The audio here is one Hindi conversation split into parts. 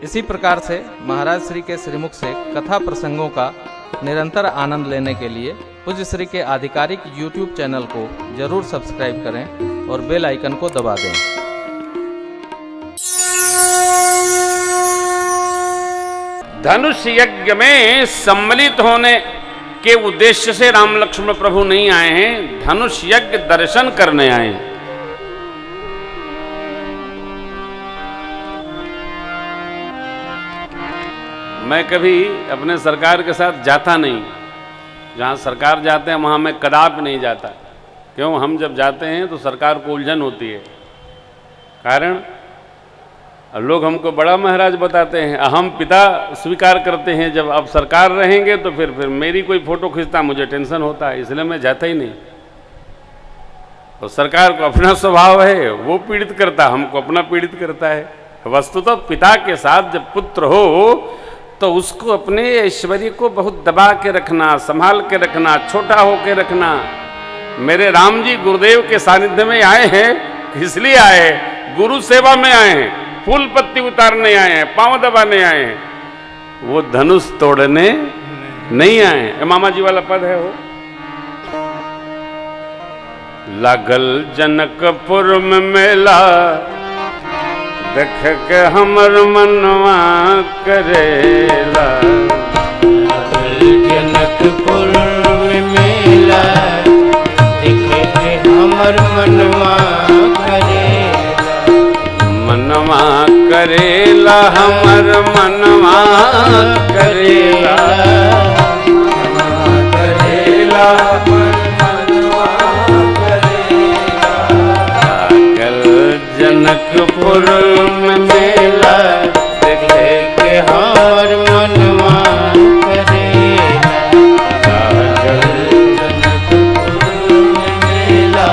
इसी प्रकार से महाराज श्री के श्रीमुख से कथा प्रसंगों का निरंतर आनंद लेने के लिए पूज्य श्री के आधिकारिक YouTube चैनल को जरूर सब्सक्राइब करें और बेल आइकन को दबा दें। धनुष यज्ञ में सम्मिलित होने के उद्देश्य से राम लक्ष्मण प्रभु नहीं आए हैं, धनुष यज्ञ दर्शन करने आए हैं। मैं कभी अपने सरकार के साथ जाता नहीं, जहाँ सरकार जाते हैं वहाँ मैं कदापि नहीं जाता। क्यों? हम जब जाते हैं तो सरकार को उलझन होती है। कारण लोग हमको बड़ा महाराज बताते हैं, हम पिता स्वीकार करते हैं। जब अब सरकार रहेंगे तो फिर मेरी कोई फोटो खींचता मुझे टेंशन होता है, इसलिए मैं जाता ही नहीं। तो सरकार को अपना स्वभाव है, वो पीड़ित करता, हमको अपना पीड़ित करता है। वस्तुतः पिता के साथ जब पुत्र हो तो उसको अपने ऐश्वर्य को बहुत दबा के रखना, संभाल के रखना, छोटा होके रखना। मेरे राम जी गुरुदेव के सानिध्य में आए हैं, इसलिए आए हैं, गुरु सेवा में आए हैं, फूल पत्ती उतारने आए हैं, पांव दबाने आए हैं, वो धनुष तोड़ने नहीं आए हैं। मामा जी वाला पद है वो, लागल जनकपुर में मेला देख के हमर मनवा करेला। जनकपुर में मेला देख के हमर मनवा करेला, मनवा करेला, हमर मनवा करेला, करेला जनकपुर में मेला देखे के हमर मनवा करेला, जनकपुर में मेला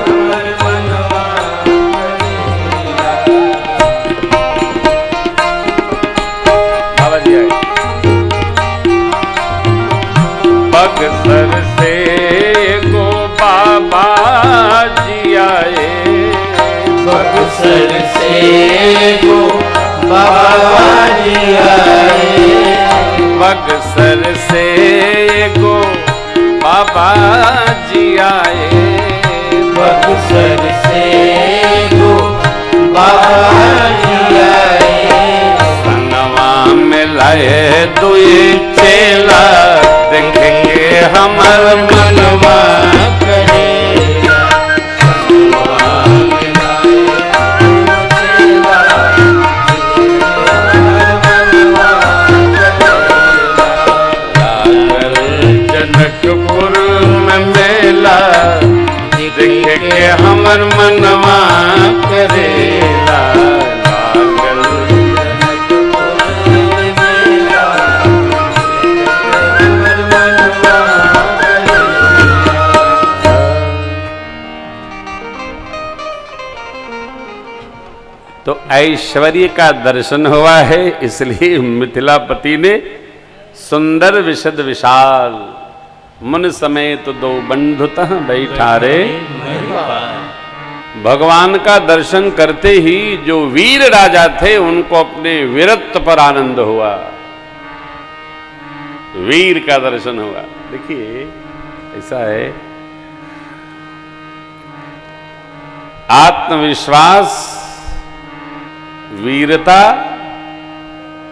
हमर मनवा करेला। बक्सर से गो बाबा जी आए, बक्सर से गो बाबा जी आए, बक्सर से गो बाबा जी आए, बक्सर से गो बाबा जी आए, सनवा में लाए दुई चेला देखेंगे हमर मनवा करेला, सनवा में लाए चेला मनवा लागल जनकपुर में मेला देखेंगे हमर मनवा करेला। लागल तो ऐश्वर्य का दर्शन हुआ है, इसलिए मिथिलापति ने सुंदर विशद विशाल मन समेत दो बंधुतः बैठा रे। भगवान का दर्शन करते ही जो वीर राजा थे उनको अपने वीरत्व पर आनंद हुआ, वीर का दर्शन हुआ। देखिए ऐसा है, आत्मविश्वास, वीरता,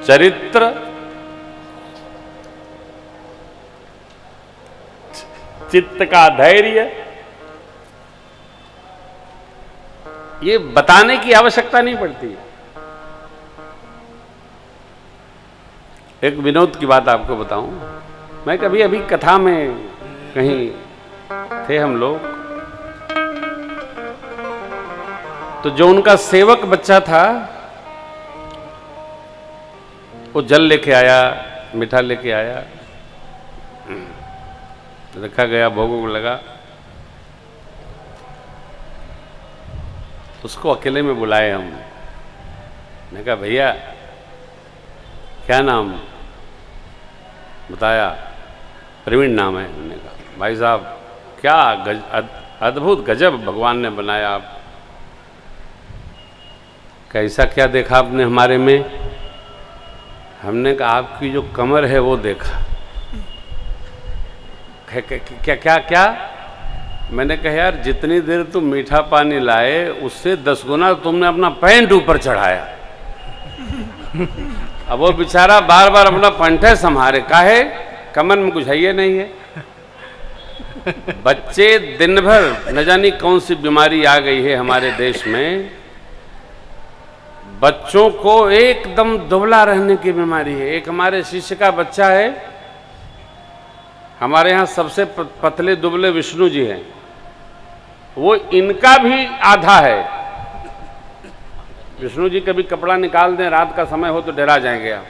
चरित्र, चित्त का धैर्य, ये बताने की आवश्यकता नहीं पड़ती। एक विनोद की बात आपको बताऊं, मैं कभी अभी कथा में कहीं थे हम लोग, तो जो उनका सेवक बच्चा था वो जल लेके आया, मीठा लेके आया, रखा गया, भोगों को लगा। उसको अकेले में बुलाए हम, मैंने कहा भैया क्या नाम? बताया, प्रवीण नाम है। उन्होंने कहा भाई साहब क्या अद्भुत गजब भगवान ने बनाया आप। कैसा क्या देखा आपने हमारे में? हमने कहा आपकी जो कमर है वो देखा। क्या क्या क्या? मैंने कहा यार जितनी देर तुम मीठा पानी लाए उससे 10 गुना तुमने अपना पैंट ऊपर चढ़ाया। अब वो बेचारा बार बार अपना पंठे संभारे, काहे? कमर में कुछ है ये नहीं है। बच्चे दिन भर न जानी कौन सी बीमारी आ गई है हमारे देश में, बच्चों को एकदम दुबला रहने की बीमारी है। एक हमारे शिष्य का बच्चा है, हमारे यहाँ सबसे पतले दुबले विष्णु जी हैं, वो इनका भी आधा है। विष्णु जी कभी कपड़ा निकाल दें, रात का समय हो तो डरा जाएंगे आप।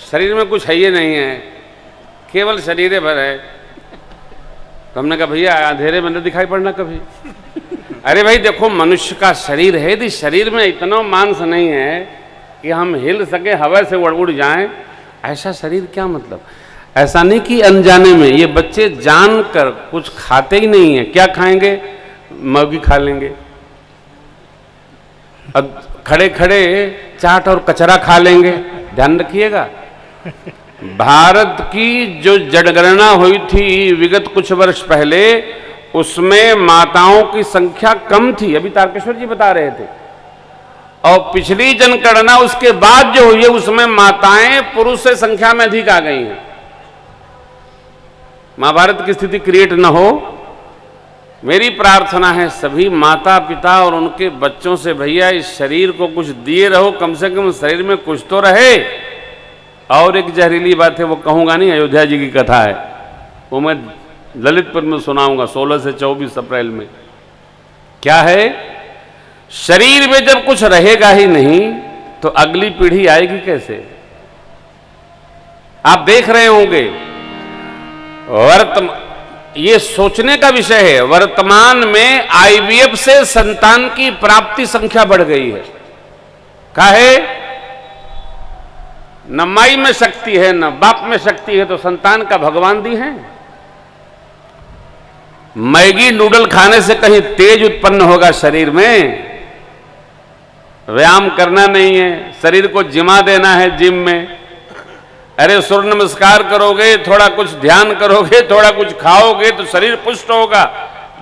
शरीर में कुछ है ही नहीं है, केवल शरीर भर है। तो हमने कहा भैया अंधेरे में न दिखाई पड़ना कभी। अरे भाई देखो मनुष्य का शरीर है, यदि शरीर में इतना मांस नहीं है कि हम हिल सके, हवा से उड़ जाएं, ऐसा शरीर क्या मतलब? ऐसा नहीं कि अनजाने में, ये बच्चे जानकर कुछ खाते ही नहीं है। क्या खाएंगे? मैगी खा लेंगे, अब खड़े खड़े चाट और कचरा खा लेंगे। ध्यान रखिएगा, भारत की जो जनगणना हुई थी विगत कुछ वर्ष पहले, उसमें माताओं की संख्या कम थी, अभी तारकेश्वर जी बता रहे थे। और पिछली जनगणना उसके बाद जो हुई है उसमें माताएं पुरुष से संख्या में अधिक आ गई हैं। महाभारत की स्थिति क्रिएट न हो, मेरी प्रार्थना है सभी माता पिता और उनके बच्चों से, भैया इस शरीर को कुछ दिए रहो, कम से कम शरीर में कुछ तो रहे। और एक जहरीली बात है, वो कहूँगा नहीं, अयोध्या जी की कथा है, वो मैं ललितपुर में सुनाऊंगा 16 से 24 अप्रैल में। क्या है? शरीर में जब कुछ रहेगा ही नहीं तो अगली पीढ़ी आएगी कैसे? आप देख रहे होंगे, ये सोचने का विषय है, वर्तमान में आईवीएफ से संतान की प्राप्ति संख्या बढ़ गई है। काहे? न माई में शक्ति है न बाप में शक्ति है, तो संतान का भगवान दी है। मैगी नूडल खाने से कहीं तेज उत्पन्न होगा शरीर में? व्यायाम करना नहीं है, शरीर को जिमा देना है जिम में। अरे सूर्य नमस्कार करोगे, थोड़ा कुछ ध्यान करोगे, थोड़ा कुछ खाओगे तो शरीर पुष्ट होगा।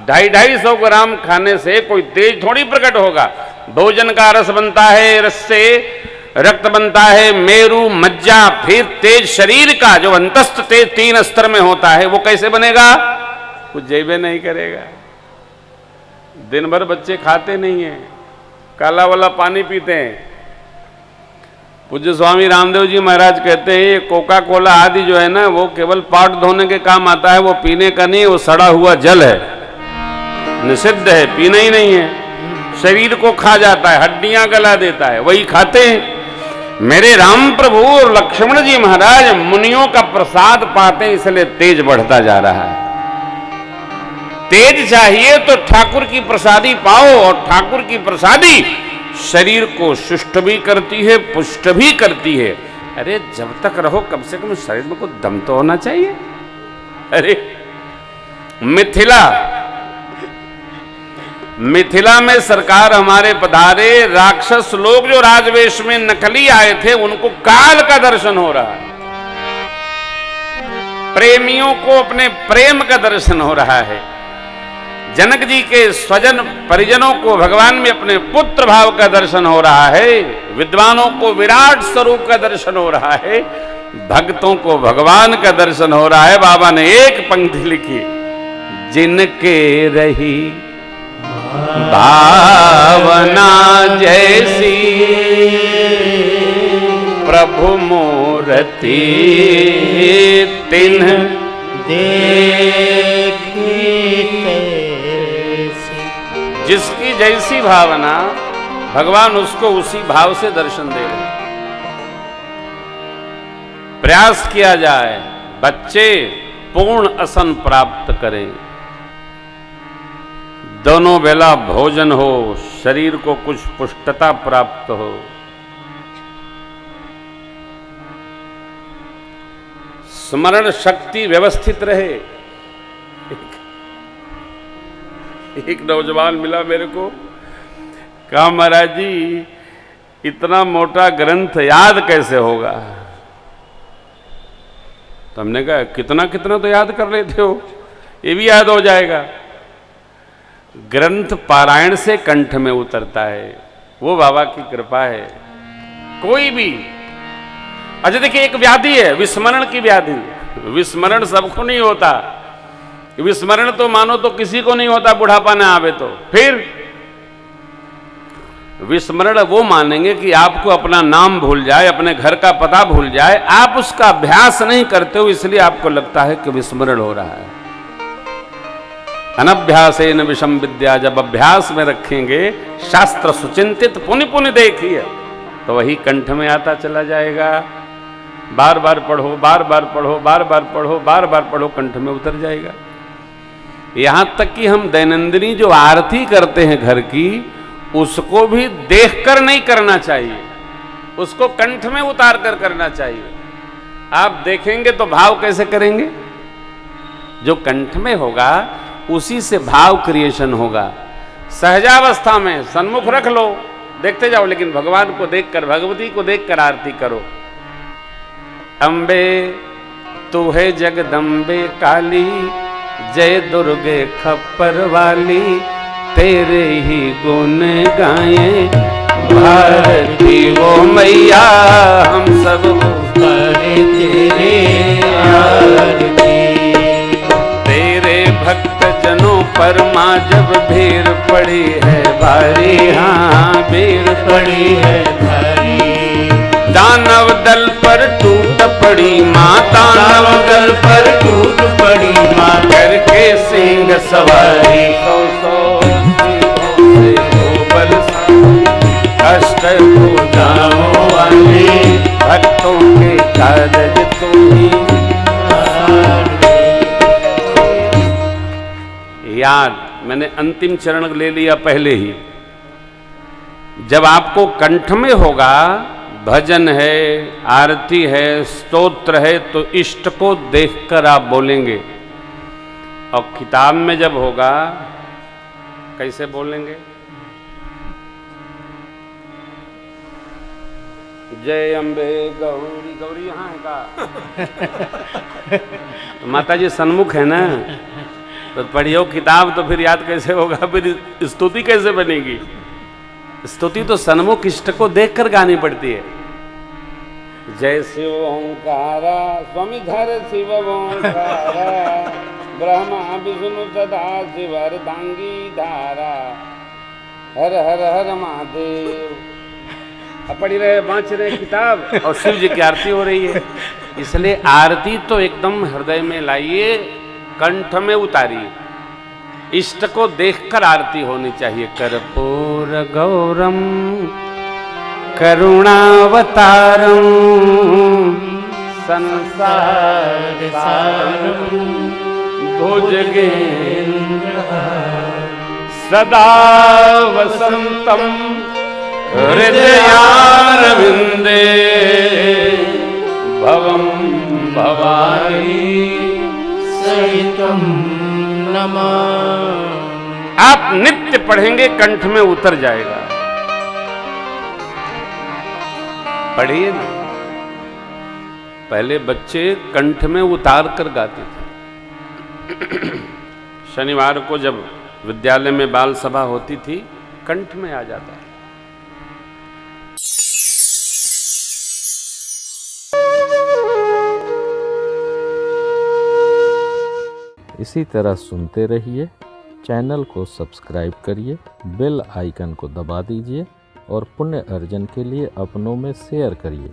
250-250 ग्राम खाने से कोई तेज थोड़ी प्रकट होगा। भोजन का रस बनता है, रस से रक्त बनता है, मेरु मज्जा, फिर तेज शरीर का जो अंतस्थ तेज 3 स्तर में होता है, वो कैसे बनेगा? कुछ जैबे नहीं करेगा। दिन भर बच्चे खाते नहीं है, काला वाला पानी पीते हैं। पूज्य स्वामी रामदेव जी महाराज कहते हैं ये कोका कोला आदि जो है ना, वो केवल पाट धोने के काम आता है, वो पीने का नहीं, वो सड़ा हुआ जल है, निषिद्ध है, पीना ही नहीं है। शरीर को खा जाता है, हड्डियां गला देता है, वही खाते हैं। मेरे राम प्रभु और लक्ष्मण जी महाराज मुनियों का प्रसाद पाते हैं, इसलिए तेज बढ़ता जा रहा है। तेज चाहिए तो ठाकुर की प्रसादी पाओ, और ठाकुर की प्रसादी शरीर को शुष्ट भी करती है, पुष्ट भी करती है। अरे जब तक रहो कम से कम शरीर में कुछ दम तो होना चाहिए। अरे मिथिला में सरकार हमारे पधारे, राक्षस लोग जो राजवेश में नकली आए थे उनको काल का दर्शन हो रहा है। प्रेमियों को अपने प्रेम का दर्शन हो रहा है। जनक जी के स्वजन परिजनों को भगवान में अपने पुत्र भाव का दर्शन हो रहा है। विद्वानों को विराट स्वरूप का दर्शन हो रहा है। भक्तों को भगवान का दर्शन हो रहा है। बाबा ने एक पंक्ति लिखी, जिनके रही भावना जैसी प्रभु मूर्ति तिन्ह देखी जिसकी जैसी भावना, भगवान उसको उसी भाव से दर्शन दे रहे। प्रयास किया जाए बच्चे पूर्ण असन प्राप्त करें, दोनों बेला भोजन हो, शरीर को कुछ पुष्टता प्राप्त हो। स्मरण शक्ति व्यवस्थित रहे। एक नौजवान मिला मेरे को, कहा महाराज जी इतना मोटा ग्रंथ याद कैसे होगा? तो हमने कहा कितना कितना तो याद कर लेते हो, ये भी याद हो जाएगा। ग्रंथ पारायण से कंठ में उतरता है, वो बाबा की कृपा है। कोई भी अच्छा देखिए, एक व्याधि है विस्मरण की व्याधि। विस्मरण सबको नहीं होता, विस्मरण तो मानो तो किसी को नहीं होता, बुढ़ापा न आवे तो। फिर विस्मरण वो मानेंगे कि आपको अपना नाम भूल जाए, अपने घर का पता भूल जाए, आप उसका अभ्यास नहीं करते हो, इसलिए आपको लगता है कि विस्मरण हो रहा है। अनभ्यासेन विषम विद्या, जब अभ्यास में रखेंगे, शास्त्र सुचिंतित पुनि पुनि देखिए, तो वही कंठ में आता चला जाएगा। बार बार पढ़ो, बार बार पढ़ो, बार बार पढ़ो, बार बार पढ़ो, कंठ में उतर जाएगा। यहां तक कि हम दैनंदिनी जो आरती करते हैं घर की, उसको भी देखकर नहीं करना चाहिए, उसको कंठ में उतार कर करना चाहिए। आप देखेंगे तो भाव कैसे करेंगे? जो कंठ में होगा उसी से भाव क्रिएशन होगा। सहजावस्था में सन्मुख रख लो, देखते जाओ, लेकिन भगवान को देखकर, भगवती को देखकर आरती करो। अम्बे तू है जगदम्बे काली, जय दुर्गे खप्पर वाली, तेरे ही गुण गाए भारती वो मैया, हम सब करे तेरे आरती। तेरे भक्त जनों पर माँ जब भीड़ पड़ी है भारी, हाँ भीड़ पड़ी है भारी। दानव दल पर टूट पड़ी माँ, दानव दल पर टूट पड़ी माँ, करके सिंह सवारी। अष्ट भुजाओं वाली, भक्तों के कारज तुम्ही। याद, मैंने अंतिम चरण ले लिया पहले ही। जब आपको कंठ में होगा, भजन है, आरती है, स्तोत्र है, तो इष्ट को देखकर आप बोलेंगे। और किताब में जब होगा, कैसे बोलेंगे? जय अम्बे गौरी। गौरी यहाँ है का? तो माता जी सन्मुख है ना, तो पढ़ियो किताब, तो फिर याद कैसे होगा? फिर स्तुति कैसे बनेगी? स्तुति तो सन्मुख इष्ट को देखकर गानी पड़ती है। जय शिव ओंकारा, स्वामी धर शिव ओंकारा, ब्रह्मा विष्णु सदा शिव हरदांगी धारा, हर हर हर महादेव। अब पढ़ी रहे, बाँच रहे किताब, और शिव जी की आरती हो रही है। इसलिए आरती तो एकदम हृदय में लाइए, कंठ में उतारिए, इष्ट को देखकर आरती होनी चाहिए। कर्पूर गौरम करुणावतारम, संसार सारम, भुजगेन्द्र सदा वसंतम, हृदयारविंदे भवम भवानी सहितम नमः। आप नित्य पढ़ेंगे, कंठ में उतर जाएगा। पढ़िए ना, पहले बच्चे कंठ में उतार कर गाते थे। शनिवार को जब विद्यालय में बाल सभा होती थी, कंठ में आ जाता है। इसी तरह सुनते रहिए, चैनल को सब्सक्राइब करिए, बेल आइकन को दबा दीजिए और पुण्य अर्जन के लिए अपनों में शेयर करिए।